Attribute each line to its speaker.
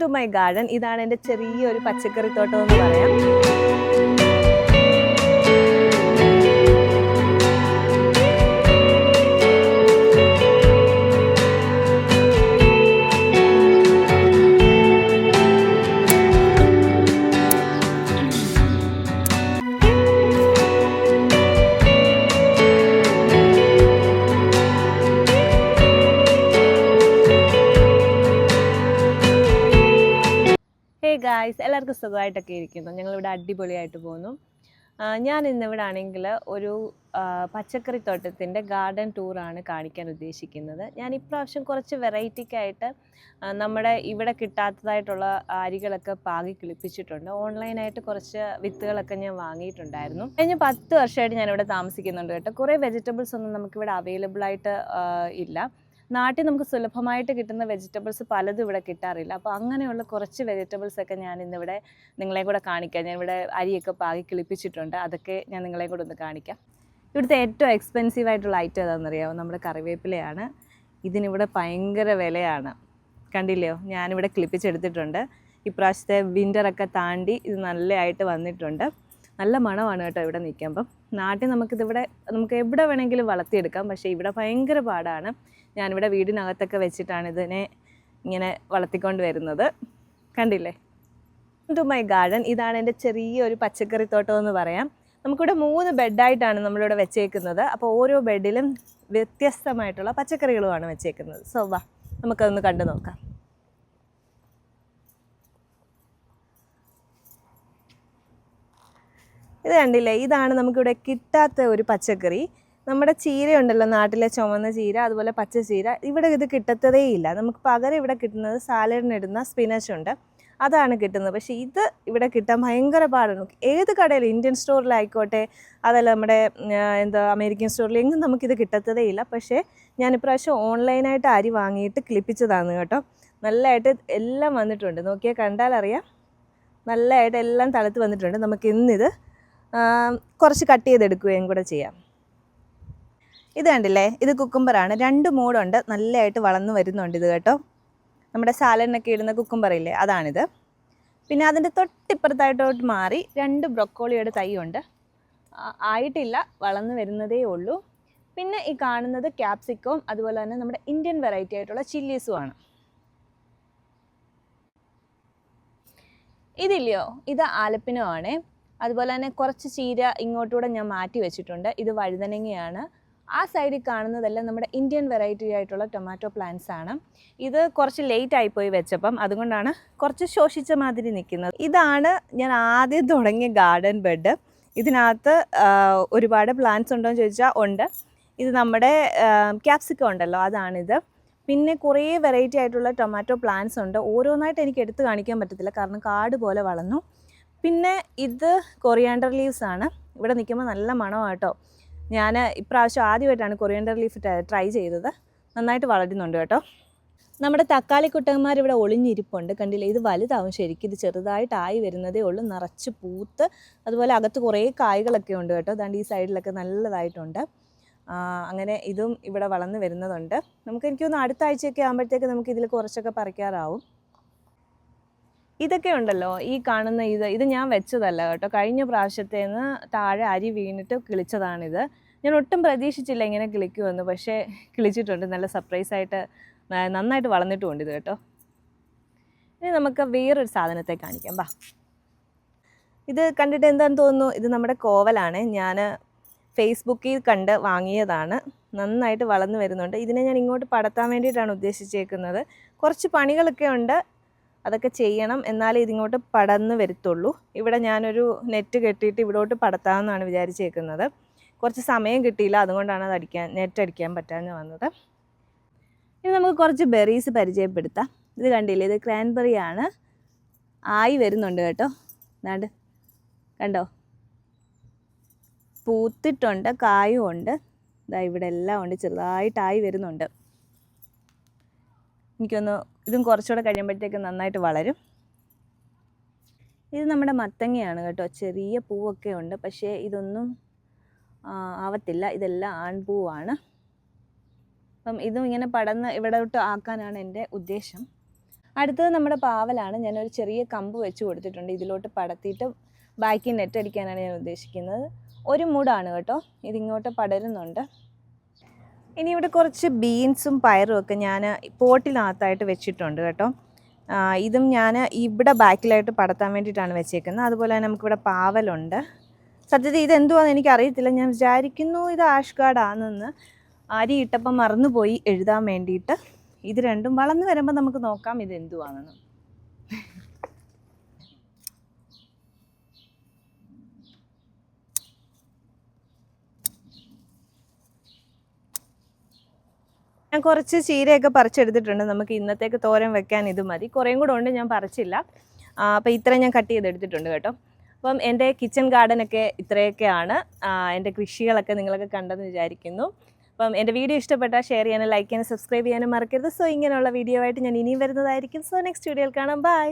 Speaker 1: To my garden. ഇതാണ് എൻ്റെ ചെറിയൊരു പച്ചക്കറി തോട്ടം എന്ന് പറയാം. ഹേ ഗായ്സ്, എല്ലാവർക്കും സുഖമായിട്ടൊക്കെ ഇരിക്കുന്നു. ഞങ്ങളിവിടെ അടിപൊളിയായിട്ട് പോകുന്നു. ഞാൻ ഇന്നിവിടെ ആണെങ്കിൽ ഒരു പച്ചക്കറി തോട്ടത്തിൻ്റെ ഗാർഡൻ ടൂറാണ് കാണിക്കാൻ ഉദ്ദേശിക്കുന്നത്. ഞാൻ ഇപ്രാവശ്യം കുറച്ച് വെറൈറ്റിക്കായിട്ട് നമ്മുടെ ഇവിടെ കിട്ടാത്തതായിട്ടുള്ള അരികളൊക്കെ പാകി കിളിപ്പിച്ചിട്ടുണ്ട്. ഓൺലൈനായിട്ട് കുറച്ച് വിത്തുകളൊക്കെ ഞാൻ വാങ്ങിയിട്ടുണ്ടായിരുന്നു. കഴിഞ്ഞ 10 വർഷമായിട്ട് ഞാനിവിടെ താമസിക്കുന്നുണ്ട് കേട്ടോ. കുറേ വെജിറ്റബിൾസ് ഒന്നും നമുക്കിവിടെ അവൈലബിൾ ആയിട്ട് ഇല്ല. നാട്ടിൽ നമുക്ക് സുലഭമായിട്ട് കിട്ടുന്ന വെജിറ്റബിൾസ് പലതും ഇവിടെ കിട്ടാറില്ല. അപ്പോൾ അങ്ങനെയുള്ള കുറച്ച് വെജിറ്റബിൾസൊക്കെ ഞാൻ ഇന്നിവിടെ നിങ്ങളെ കൂടെ കാണിക്കാം. ഞാനിവിടെ അരിയൊക്കെ പാകി കിളിപ്പിച്ചിട്ടുണ്ട്. അതൊക്കെ ഞാൻ നിങ്ങളെ കൂടെ ഒന്ന് കാണിക്കാം. ഇവിടുത്തെ ഏറ്റവും എക്സ്പെൻസീവ് ആയിട്ടുള്ള ഐറ്റം ഏതാണെന്നറിയാമോ? നമ്മുടെ കറിവേപ്പിലയാണ്. ഇതിനിവിടെ ഭയങ്കര വിലയാണ്. കണ്ടില്ലയോ? ഞാനിവിടെ കിളിപ്പിച്ചെടുത്തിട്ടുണ്ട്. ഇപ്രാവശ്യത്തെ വിൻ്ററൊക്കെ താണ്ടി ഇത് നല്ലതായിട്ട് വന്നിട്ടുണ്ട്. നല്ല മണമാണ് കേട്ടോ ഇവിടെ നിൽക്കുമ്പം. നാട്ടിൽ നമുക്ക് എവിടെ വേണമെങ്കിലും വളർത്തിയെടുക്കാം. പക്ഷേ ഇവിടെ ഭയങ്കര പാടാണ്. ഞാനിവിടെ വീടിനകത്തൊക്കെ വെച്ചിട്ടാണ് ഇതിനെ ഇങ്ങനെ വളർത്തിക്കൊണ്ട് വരുന്നത്. കണ്ടില്ലേ? To my garden. ഇതാണ് എൻ്റെ ചെറിയൊരു പച്ചക്കറി തോട്ടം എന്ന് പറയാം. നമുക്കിവിടെ 3 ബെഡായിട്ടാണ് നമ്മളിവിടെ വെച്ചേക്കുന്നത്. അപ്പോൾ ഓരോ ബെഡിലും വ്യത്യസ്തമായിട്ടുള്ള പച്ചക്കറികളുമാണ് വെച്ചേക്കുന്നത്. സോ വാ, നമുക്കതൊന്ന് കണ്ടു നോക്കാം. ഇത് കണ്ടില്ലേ? ഇതാണ് നമുക്കിവിടെ കിട്ടാത്ത ഒരു പച്ചക്കറി. നമ്മുടെ ചീര ഉണ്ടല്ലോ, നാട്ടിലെ ചുവന്ന ചീര, അതുപോലെ പച്ച ചീര. ഇവിടെ ഇത് കിട്ടത്തതേ ഇല്ല. നമുക്ക് പകരം ഇവിടെ കിട്ടുന്നത് സാലഡിനിടുന്ന സ്പിനച്ച് ഉണ്ട്, അതാണ് കിട്ടുന്നത്. പക്ഷേ ഇത് ഇവിടെ കിട്ടാൻ ഭയങ്കര പാടാണ്. ഏത് കടയിലും, ഇന്ത്യൻ സ്റ്റോറിലായിക്കോട്ടെ, അതല്ല നമ്മുടെ അമേരിക്കൻ സ്റ്റോറിൽ, എങ്ങും നമുക്കിത് കിട്ടത്തതേ ഇല്ല. പക്ഷേ ഞാൻ ഇപ്രാവശ്യം ഓൺലൈനായിട്ട് അരി വാങ്ങിയിട്ട് കിളിപ്പിച്ചതാണ് കേട്ടോ. നല്ലതായിട്ട് എല്ലാം വന്നിട്ടുണ്ട്. നോക്കിയാൽ കണ്ടാലറിയാം, നല്ലതായിട്ട് എല്ലാം തളത്ത് വന്നിട്ടുണ്ട്. നമുക്ക് ഇന്നിത് കുറച്ച് കട്ട് ചെയ്തെടുക്കുകയും കൂടെ ചെയ്യാം. ഇത് കണ്ടില്ലേ? ഇത് കുക്കുംബറാണ്. 2 മൂടുണ്ട്. നല്ലതായിട്ട് വളർന്നു വരുന്നുണ്ട് ഇത് കേട്ടോ. നമ്മുടെ സാലഡിനൊക്കെ ഇടുന്ന കുക്കുംബറില്ലേ, അതാണിത്. പിന്നെ അതിൻ്റെ തൊട്ടിപ്പുറത്തായിട്ടോട്ട് മാറി 2 ബ്രൊക്കോളിയുടെ തൈയുണ്ട്. ആയിട്ടില്ല, വളർന്നു വരുന്നതേ ഉള്ളൂ. പിന്നെ ഈ കാണുന്നത് ക്യാപ്സിക്കവും അതുപോലെ തന്നെ നമ്മുടെ ഇന്ത്യൻ വെറൈറ്റി ആയിട്ടുള്ള ചില്ലീസുമാണ്. ഇതില്ലയോ, ഇത് ആലപ്പിനോ ആണ്. അതുപോലെ തന്നെ കുറച്ച് ചീര ഇങ്ങോട്ടൂടെ ഞാൻ മാറ്റി വെച്ചിട്ടുണ്ട്. ഇത് വഴുതനങ്ങയാണ്. ആ സൈഡിൽ കാണുന്നതെല്ലാം നമ്മുടെ ഇന്ത്യൻ വെറൈറ്റി ആയിട്ടുള്ള ടൊമാറ്റോ പ്ലാന്റ്സ് ആണ്. ഇത് കുറച്ച് ലേറ്റ് ആയിപ്പോയി വെച്ചപ്പം, അതുകൊണ്ടാണ് കുറച്ച് ശോഷിച്ച മാതിരി നിൽക്കുന്നത്. ഇതാണ് ഞാൻ ആദ്യം തുടങ്ങിയ ഗാർഡൻ ബെഡ്. ഇതിനകത്ത് ഒരുപാട് പ്ലാന്റ്സ് ഉണ്ടോ എന്ന് ചോദിച്ചാൽ ഉണ്ട്. ഇത് നമ്മുടെ ക്യാപ്സിക്കം ഉണ്ടല്ലോ, അതാണിത്. പിന്നെ കുറേ വെറൈറ്റി ആയിട്ടുള്ള ടൊമാറ്റോ പ്ലാന്റ്സ് ഉണ്ട്. ഓരോന്നായിട്ട് എനിക്ക് എടുത്ത് കാണിക്കാൻ പറ്റത്തില്ല, കാരണം കാട് പോലെ വളർന്നു. പിന്നെ ഇത് കൊറിയാണ്ടർ ലീവ്സ് ആണ്. ഇവിടെ നിൽക്കുമ്പോൾ നല്ല മണമാട്ടോ. ഞാൻ ഇപ്രാവശ്യം ആദ്യമായിട്ടാണ് കൊറിയാണ്ടർ ലീഫ് ട്രൈ ചെയ്തത്. നന്നായിട്ട് വളരുന്നുണ്ട് കേട്ടോ. നമ്മുടെ തക്കാളി കുട്ടന്മാർ ഇവിടെ ഒളിഞ്ഞിരിപ്പുണ്ട്. കണ്ടില്ലേ? ഇത് വലുതാവും ശരിക്കും. ഇത് ചെറുതായിട്ടായി വരുന്നതേ ഉള്ളൂ. നിറച്ച് പൂത്ത്, അതുപോലെ അകത്ത് കുറേ കായ്കളൊക്കെ ഉണ്ട് കേട്ടോ. അതാണ്ട് ഈ സൈഡിലൊക്കെ നല്ലതായിട്ടുണ്ട്. അങ്ങനെ ഇതും ഇവിടെ വളർന്ന് വരുന്നതുണ്ട്. എനിക്ക് തോന്നുന്നു അടുത്ത ആഴ്ചയൊക്കെ ആകുമ്പോഴത്തേക്ക് നമുക്ക് ഇതിൽ കുറച്ചൊക്കെ പറിക്കാറാവും. ഇതൊക്കെ ഉണ്ടല്ലോ, ഈ കാണുന്ന ഇത് ഞാൻ വെച്ചതല്ല കേട്ടോ. കഴിഞ്ഞ പ്രാവശ്യത്തേന്ന് താഴെ അരി വീണിട്ട് കിളിച്ചതാണിത്. ഞാൻ ഒട്ടും പ്രതീക്ഷിച്ചില്ല ഇങ്ങനെ കിളിക്കുമെന്ന്. പക്ഷേ കിളിച്ചിട്ടുണ്ട്. നല്ല സർപ്രൈസായിട്ട് നന്നായിട്ട് വളർന്നിട്ടുമുണ്ട് ഇത് കേട്ടോ. ഇനി നമുക്ക് വേറൊരു സാധനത്തെ കാണിക്കാം. ബാ, ഇത് കണ്ടിട്ട് എന്താണെന്ന് തോന്നുന്നു? ഇത് നമ്മുടെ കോവലാണ്. ഞാൻ ഫേസ്ബുക്കിൽ കണ്ട് വാങ്ങിയതാണ്. നന്നായിട്ട് വളർന്നു വരുന്നുണ്ട്. ഇതിനെ ഞാൻ ഇങ്ങോട്ട് പടർത്താൻ വേണ്ടിയിട്ടാണ് ഉദ്ദേശിച്ചേക്കുന്നത്. കുറച്ച് പണികളൊക്കെ ഉണ്ട്, അതൊക്കെ ചെയ്യണം. എന്നാലേ ഇതിങ്ങോട്ട് പടർന്ന് വരത്തുള്ളൂ. ഇവിടെ ഞാനൊരു നെറ്റ് കെട്ടിയിട്ട് ഇവിടോട്ട് പടർത്താമെന്നാണ് വിചാരിച്ചേക്കുന്നത്. കുറച്ച് സമയം കിട്ടിയില്ല, അതുകൊണ്ടാണ് നെറ്റ് അടിക്കാൻ പറ്റാതെ വന്നത്. ഇനി നമുക്ക് കുറച്ച് ബെറീസ് പരിചയപ്പെടുത്താം. ഇത് കണ്ടില്ലേ? ഇത് ക്രാൻബെറി ആണ്. ആയി വരുന്നുണ്ട് കേട്ടോ. നാട് കണ്ടോ? പൂത്തിട്ടുണ്ട്, കായും ഉണ്ട്. ഇതാ ഇവിടെ എല്ലാം ഉണ്ട്, ചെറുതായിട്ടായി വരുന്നുണ്ട്. എനിക്കൊന്ന് ഇതും കുറച്ചുകൂടെ കഴിയുമ്പോഴത്തേക്ക് നന്നായിട്ട് വളരും. ഇത് നമ്മുടെ മത്തങ്ങയാണ് കേട്ടോ. ചെറിയ പൂവൊക്കെ ഉണ്ട്, പക്ഷേ ഇതൊന്നും ആവത്തില്ല. ഇതെല്ലാം ആൺപൂവാണ്. അപ്പം ഇതും ഇങ്ങനെ പടർന്ന് ഇവിടോട്ട് ആക്കാനാണ് എൻ്റെ ഉദ്ദേശം. അടുത്തത് നമ്മുടെ പാവലാണ്. ഞാനൊരു ചെറിയ കമ്പ് വെച്ച് കൊടുത്തിട്ടുണ്ട്. ഇതിലോട്ട് പടത്തിയിട്ട് ബാക്കി നെറ്റ് അടിക്കാനാണ് ഞാൻ ഉദ്ദേശിക്കുന്നത്. ഒരു മൂടാണ് കേട്ടോ, ഇതിങ്ങോട്ട് പടരുന്നുണ്ട്. ഇനി ഇവിടെ കുറച്ച് ബീൻസും പയറും ഒക്കെ ഞാൻ പോട്ടിനകത്തായിട്ട് വെച്ചിട്ടുണ്ട് കേട്ടോ. ഇതും ഞാൻ ഇവിടെ ബാക്കിലായിട്ട് പടത്താൻ വേണ്ടിയിട്ടാണ് വെച്ചേക്കുന്നത്. അതുപോലെ തന്നെ നമുക്കിവിടെ പാവലുണ്ട്. സത്യത്തിൽ ഇതെന്തുവാന്ന് എനിക്കറിയത്തില്ല. ഞാൻ വിചാരിക്കുന്നു ഇത് ആഷ് ഗാർഡാണെന്ന്. അരി ഇട്ടപ്പം മറന്നുപോയി എഴുതാൻ വേണ്ടിയിട്ട്. ഇത് രണ്ടും വളർന്നു വരുമ്പോൾ നമുക്ക് നോക്കാം ഇത് എന്തുവാണെന്ന്. ഞാൻ കുറച്ച് ചീരയൊക്കെ പറിച്ചെടുത്തിട്ടുണ്ട്. നമുക്ക് ഇന്നത്തേക്ക് തോരൻ വെക്കാൻ ഇത് മതി. കുറേയും കൂടെ ഉണ്ട്, ഞാൻ പറിച്ചില്ല. അപ്പോൾ ഇത്രയും ഞാൻ കട്ട് ചെയ്തെടുത്തിട്ടുണ്ട് കേട്ടോ. അപ്പം എൻ്റെ കിച്ചൺ ഗാർഡനൊക്കെ ഇത്രയൊക്കെയാണ്. എൻ്റെ കൃഷികളൊക്കെ നിങ്ങളൊക്കെ കണ്ടെന്ന് വിചാരിക്കുന്നു. അപ്പം എൻ്റെ വീഡിയോ ഇഷ്ടപ്പെട്ടാൽ ഷെയർ ചെയ്യാനും ലൈക്ക് ചെയ്യാനും സബ്സ്ക്രൈബ് ചെയ്യാനും മറക്കരുത്. സോ ഇങ്ങനെയുള്ള വീഡിയോ ആയിട്ട് ഞാൻ ഇനിയും വരുന്നതായിരിക്കും. സോ നെക്സ്റ്റ് വീഡിയോയിൽ കാണാം. ബൈ.